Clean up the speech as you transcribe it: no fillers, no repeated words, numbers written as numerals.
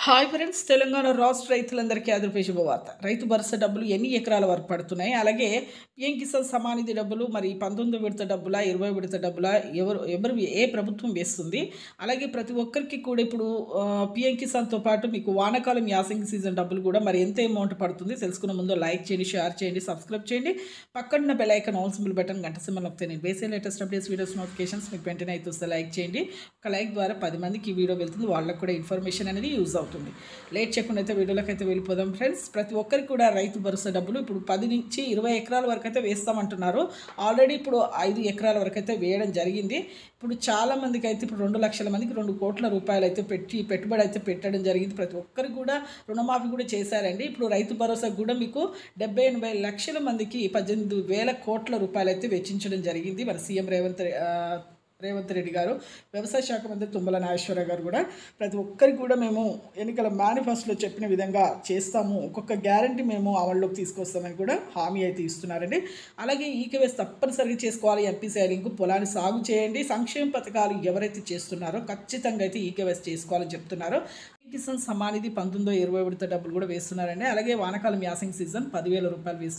Hi friends, Telangana రాష్ట్ర రైతులందరికీ ఆంధ్రప్రదేశ్ శుభవార్త. రైతు భరోసా డబ్బులు ఎన్ని ఎకరాల వరకు పడుతున్నాయి, అలాగే పిఎం కిసాన్ సమానిధి డబ్బులు మరి 19 విడత డబ్బులా, 20 విడత డబ్బులా, ఎవరు ఏ ప్రభుత్వం వేస్తుంది, అలాగే ప్రతి ఒక్కరికి కూడా ఇప్పుడు పిఎం కిసాన్తో పాటు మీకు వానాకాలం యాసంగి సీజన్ డబ్బులు కూడా మరి ఎంత అమౌంట్ పడుతుంది తెలుసుకున్న ముందు లైక్ చేయండి, షేర్ చేయండి, సబ్స్క్రైబ్ చేయండి. పక్కన bell icon all symbol button గంట సింబల్ నొక్కితే నేను వేసే లేటెస్ట్ అప్డేట్స్ వీడియోస్ నోటిఫికేషన్స్ మీకు వెంటనే అయితే వస్తే లైక్ చేయండి. ఒక లైక్ ద్వారా 10 మందికి ఈ వీడియో వెళ్తుంది, వాళ్ళకు కూడా ఇన్ఫర్మేషన్ అనేది యూజ్ అవుతుంది. లేట్ చేయకుండా అయితే వీడియోలోకి అయితే వెళ్ళిపోదాం ఫ్రెండ్స్. ప్రతి ఒక్కరికి కూడా రైతు భరోసా డబ్బులు ఇప్పుడు 10 నుంచి 20 ఎకరాల వరకు అయితే వేస్తామంటున్నారు. ఆల్రెడీ ఇప్పుడు 5 ఎకరాల వరకు అయితే వేయడం జరిగింది. ఇప్పుడు చాలామందికి అయితే ఇప్పుడు 2 లక్షల మందికి 2 కోట్ల రూపాయలు అయితే పెట్టుబడి అయితే పెట్టడం జరిగింది. ప్రతి ఒక్కరికి కూడా రుణమాఫీ కూడా చేశారండి. ఇప్పుడు రైతు భరోసా కూడా మీకు 70-80 లక్షల మందికి 18,000 కోట్ల రూపాయలు అయితే వెచ్చించడం జరిగింది. మరి సీఎం రేవంత్ రెడ్డి గారు, వ్యవసాయ శాఖ మంత్రి తుమ్మల నాగేశ్వరరావు గారు కూడా ప్రతి ఒక్కరికి కూడా మేము ఎన్నికల మేనిఫెస్టోలో చెప్పిన విధంగా చేస్తాము, ఒక్కొక్క గ్యారంటీ మేము అమల్లోకి తీసుకొస్తామని కూడా హామీ అయితే ఇస్తున్నారండి. అలాగే ఈకేవైసీ తప్పనిసరిగా చేసుకోవాలి, ఎంపీసీ లింక్, పొలాన్ని సాగు చేయండి, సంక్షేమ పథకాలు ఎవరైతే చేస్తున్నారో ఖచ్చితంగా అయితే ఈకేవైసీ చేసుకోవాలని చెప్తున్నారు. కిసాన్ సమానిధి 19-20 విడత డబ్బులు కూడా వేస్తున్నారండి. అలాగే వానాకాలం యాసంగి సీజన్ 10,000 రూపాయలు వేస్తున్నారు.